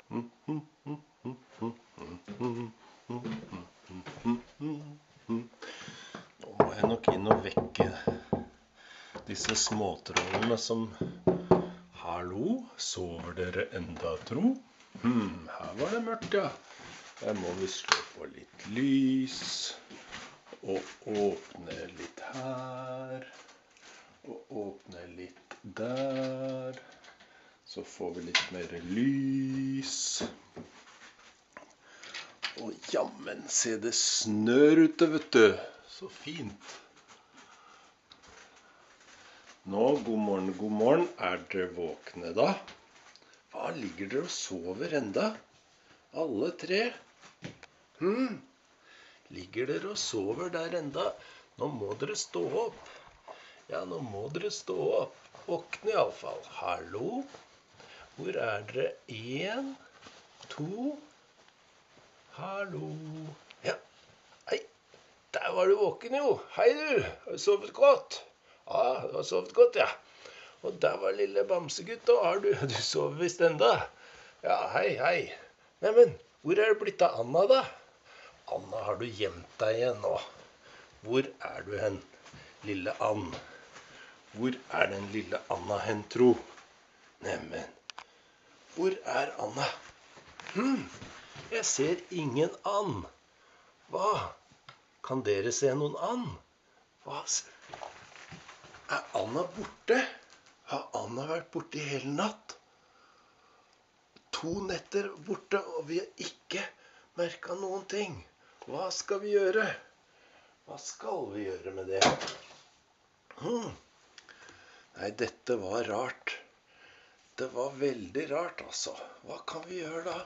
Nå må jeg nok inn og vekke disse småtrollene som hallo, sover dere enda, tro? Her var det mørkt, ja. Her må vi slå på litt lys og åpne litt her og åpne litt der. Så får vi litt mer lys. Og jammen, se det snør ute, vet du. Så fint. Nå, god morgen. Er dere våkne da? Hva, ligger dere og sover enda? Alle tre? Ligger dere og sover der enda? Nå må dere stå opp. Ja, nå må dere stå opp. Våkne i alle fall. Hallo? Hvor er dere? 1, 2... Hallo. Ja, hei. Der var du våken jo. Hei du, har du sovet godt? Ja, du har sovet godt, ja. Og der var lille bamsegutt, og har du sover visst enda? Ja, hei. Neimen, hvor er det blitt av Anna da? Anna, har du gjemt deg igjen nå? Hvor er du hen, lille Ann? Hvor er den lille Anna hen, tro? Neimen, hvor er Anna? Jeg ser ingen and. Hva? Kan dere se noen and? Hva? Er Anna borte? Har Anna vært borte i hele natt? 2 netter borte, og vi har ikke merket noen ting. Hva skal vi gjøre? Hva skal vi gjøre med det? Nei, dette var rart. Det var veldig rart, altså. Hva kan vi gjøre da?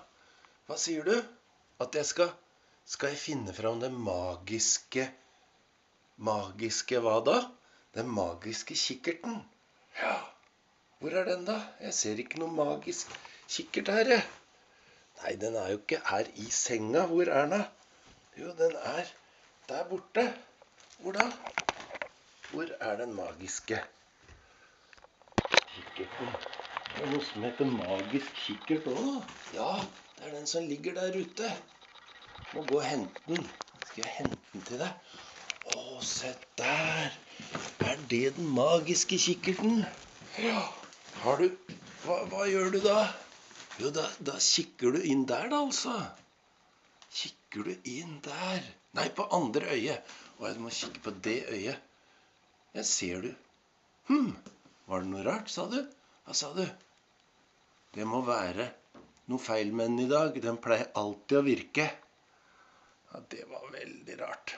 Hva sier du? At jeg skal jeg finne fram den magiske hva da? Den magiske kikkerten. Ja, hvor er den da? Jeg ser ikke noe magisk kikkert her, jeg. Nei, den er jo ikke her i senga. Hvor er den da? Jo, den er der borte. Hvor da? Hvor er den magiske kikkerten? Det er noe som heter magisk kikkert også. Ja, det er den som ligger der ute. Må gå og hente den. Skal jeg hente den til deg? Å, se der. Er det den magiske kikkerten? Ja. Har du... Hva gjør du da? Jo, da kikker du inn der da, altså. Kikker du inn der? Nei, på andre øyet. Og jeg må kikke på det øyet. Jeg ser du. Var det noe rart, sa du? Hva sa du? Det må være noe feil med den i dag. Den pleier alltid å virke. Ja, det var veldig rart.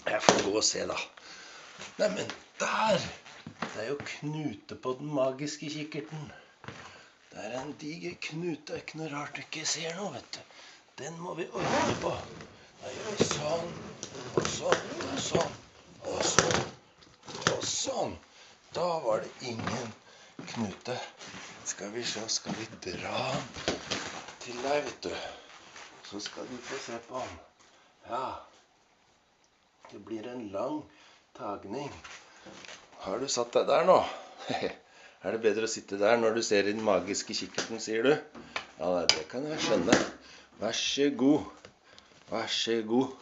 Jeg får gå og se da. Neimen, der! Det er jo knute på den magiske kikkerten. Det er en diger knute. Det er ikke noe rart du ikke ser noe, vet du. Den må vi ordne på. Da gjør vi sånn, og sånn, og sånn, og sånn, og sånn. Da var det ingen knute. Skal vi se, skal vi dra til deg, vet du. Så skal du få se på den. Ja. Det blir en lang tagning. Har du satt deg der nå? Er det bedre å sitte der når du ser i den magiske kikkerten, sier du? Ja, det kan jeg skjønne. Vær så god. Vær så god.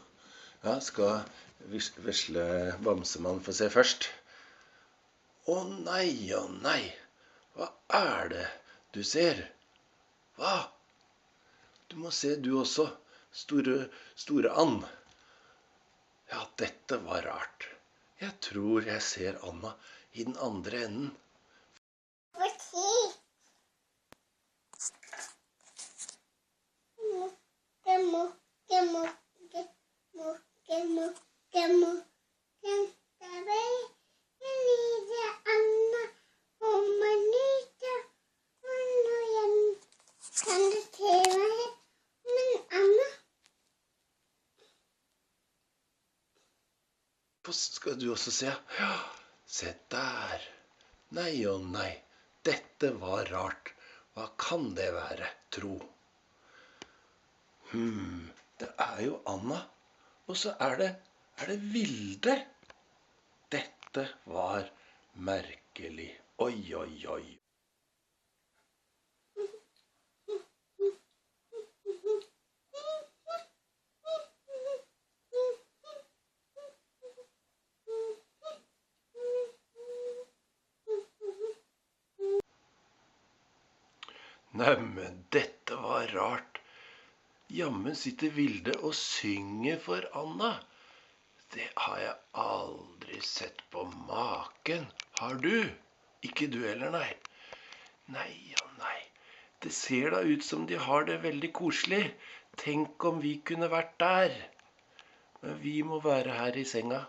Ja, skal vesle Bamsemann få se først. Å nei. Hva er det du ser? Hva? Du må se du også, store and. Ja, dette var rart. Jeg tror jeg ser Anna i den andre enden. Skal du også se? Ja, se der. Nei og nei, dette var rart. Hva kan det være, tro? Det er jo Anna, og så er det Vilde. Dette var merkelig. Oi. Neimen, dette var rart. Jammen sitter Vilde og synger for Anna. Det har jeg aldri sett på maken. Har du? Ikke du heller, nei. Nei og nei. Det ser da ut som de har det veldig koselig. Tenk om vi kunne vært der. Men vi må være her i senga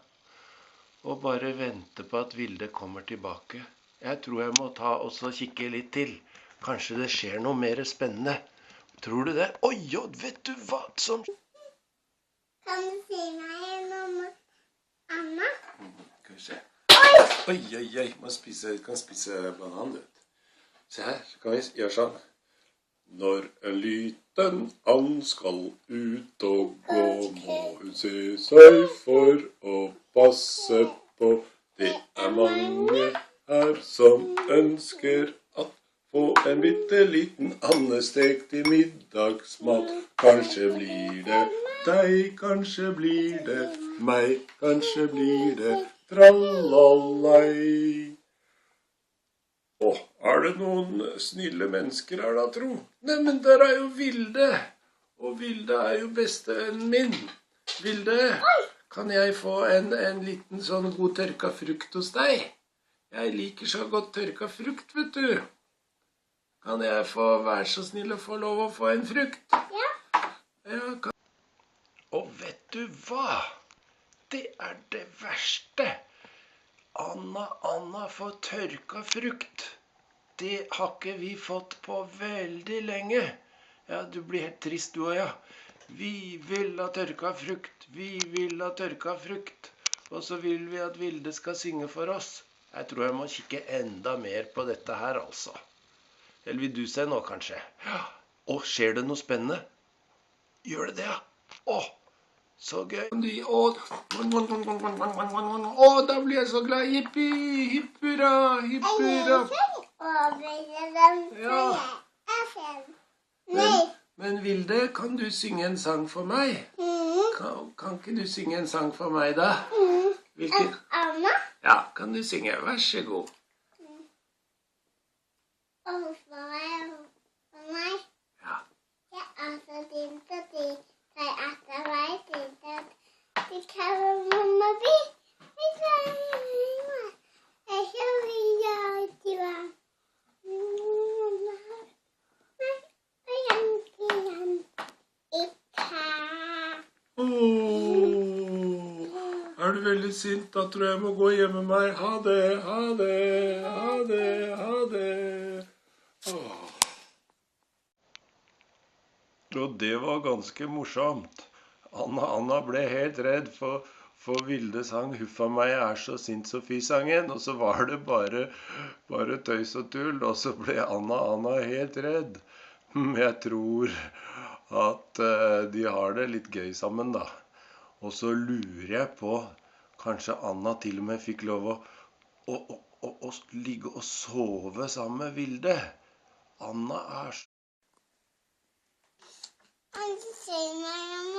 og bare vente på at Vilde kommer tilbake. Jeg tror jeg må ta og kikke litt til. Kanskje det skjer noe mer spennende. Tror du det? Oi, vet du hva som... Kan du si meg gjennom Anna? Skal vi se. Oi. Kan spise banan, du. Se her, så kan vi gjøre sånn. Når en liten and skal ut og gå, må hun se seg for å passe på. Det er mange her som ønsker at få en bitteliten andestek til middagsmat. Kanskje blir det deg, kanskje blir det meg, kanskje blir det trallalei. Er det noen snille mennesker her da, tro? Neimen, der er jo Vilde. Og Vilde er jo bestevennen min. Vilde, kan jeg få en liten sånn god tørka frukt hos deg? Jeg liker så godt tørka frukt, vet du. Kan jeg være så snill å få lov å få en frukt? Ja. Og vet du hva? Det er det verste. Anna får tørka frukt. Det har ikke vi fått på veldig lenge. Ja, du blir helt trist du også, ja. Vi vil ha tørka frukt. Vi vil ha tørka frukt. Og så vil vi at Vilde skal synge for oss. Jeg tror jeg må kikke enda mer på dette her, altså. Eller vil du se nå, kanskje? Ja. Skjer det noe spennende? Gjør det det, ja? Så gøy. Da blir jeg så glad. Jippi, hippura, hippura. Ja. Men Vilde, kan du synge en sang for meg? Kan ikke du synge en sang for meg, da? Hvilken? Anna? Ja, kan du synge? Vær så god. For meg? Ja. Jeg er så din til de. Jeg er så vei til det. Vi kaller mamma bi. Vi kaller mamma. Jeg så vil jeg til hva. Er du veldig sint? Da tror jeg må gå og gjemme meg. Ha det, ha det, ha det, ha det. Og det var ganske morsomt. Anna ble helt redd for Vilde sang «Huffa meg, jeg er så sint Sofie-sangen», og så var det bare tøys og tull, og så ble Anna helt redd. Jeg tror at de har det litt gøy sammen, da. Og så lurer jeg på, kanskje Anna til og med fikk lov å ligge og sove sammen med Vilde. Anna er så... Kan du si meg om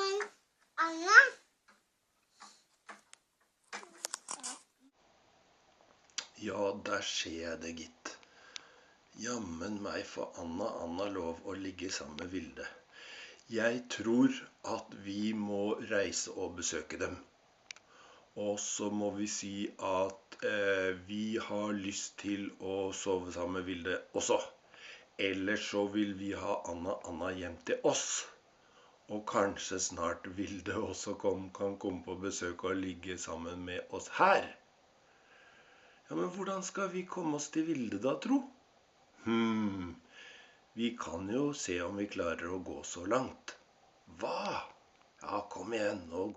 Anna? Ja, der ser jeg det, gitt. Jammen meg for Anna lov å ligge sammen med Vilde. Jeg tror at vi må reise og besøke dem. Og så må vi si at vi har lyst til å sove sammen med Vilde også. Ellers så vil vi ha Anna hjem til oss. Og kanskje snart Vilde også kan komme på besøk og ligge sammen med oss her. Ja, men hvordan skal vi komme oss til Vilde da, tro? Vi kan jo se om vi klarer å gå så langt. Hva? Ja, kom igjen nå.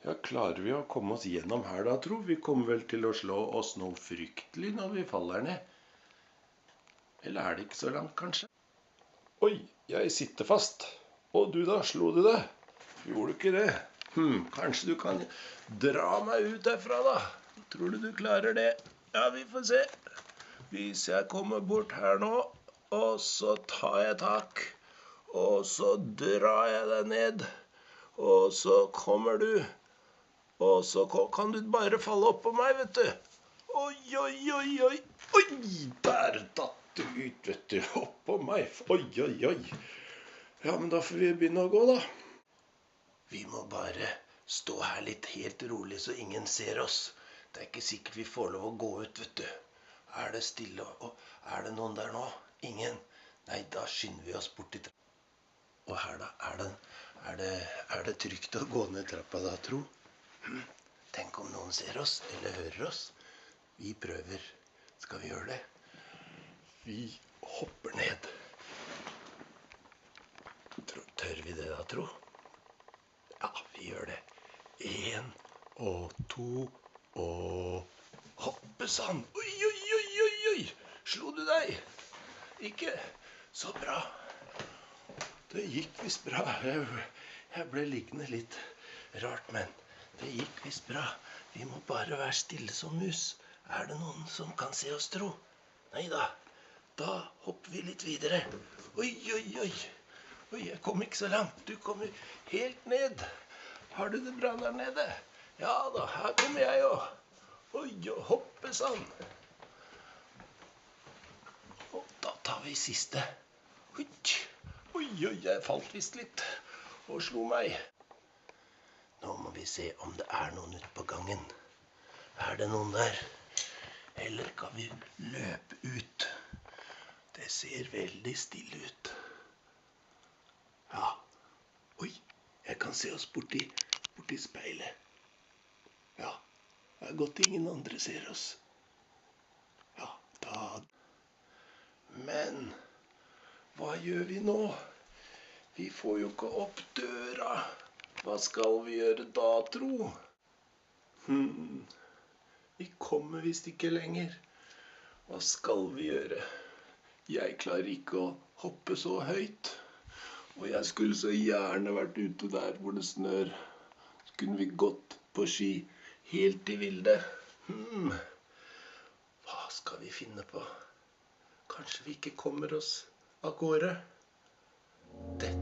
Ja, klarer vi å komme oss gjennom her da, tro? Vi kommer vel til å slå oss noe fryktelig når vi faller ned. Eller er det ikke så langt, kanskje? Oi, jeg sitter fast. Og du da, slo du det? Gjorde du ikke det? Kanskje du kan dra meg ut derfra da? Tror du klarer det? Ja, vi får se. Hvis jeg kommer bort her nå, og så tar jeg tak, og så drar jeg deg ned, og så kommer du, og så kan du bare falle opp på meg, vet du. Oi, oi, oi, oi, oi, der datt du ut, vet du, opp på meg. Oi, oi, oi. Ja, men da får vi begynne å gå, da. Vi må bare stå her litt helt rolig, så ingen ser oss. Det er ikke sikkert vi får lov å gå ut, vet du. Er det stille, og er det noen der nå? Ingen? Nei, da skynder vi oss bort til trappa. Og her da, er det trygt å gå ned trappa da, tro? Tenk om noen ser oss, eller hører oss. Vi prøver. Skal vi gjøre det? Vi hopper ned. Tør vi det da, tro? Ja, vi gjør det. 1 og 2 og hoppe sann. Oi, oi, oi, oi, oi. Slo du deg? Ikke? Så bra. Det gikk visst bra. Jeg ble liggende litt rart, men det gikk visst bra. Vi må bare være stille som mus. Er det noen som kan se oss, tro? Neida. Da hopper vi litt videre. Oi, oi, oi. Oi, jeg kom ikke så langt. Du kom helt ned. Har du det bra der nede? Ja da, her kommer jeg jo. Oi, og hoppe sann. Og da tar vi siste. Oi, oi, oi, jeg falt visst litt og slo meg. Nå må vi se om det er noen ute på gangen. Er det noen der? Eller kan vi løpe ut? Det ser veldig stille ut. Ja. Oi, jeg kan se oss borti speilet. Ja, det er godt ingen andre ser oss. Ja, da. Men hva gjør vi nå? Vi får jo ikke opp døra. Hva skal vi gjøre da, tro? Vi kommer visst ikke lenger. Hva skal vi gjøre? Jeg klarer ikke å hoppe så høyt. Og jeg skulle så gjerne vært ute der hvor det snør. Så kunne vi gått på ski helt i vilde. Hva skal vi finne på? Kanskje vi ikke kommer oss av gårde? Dette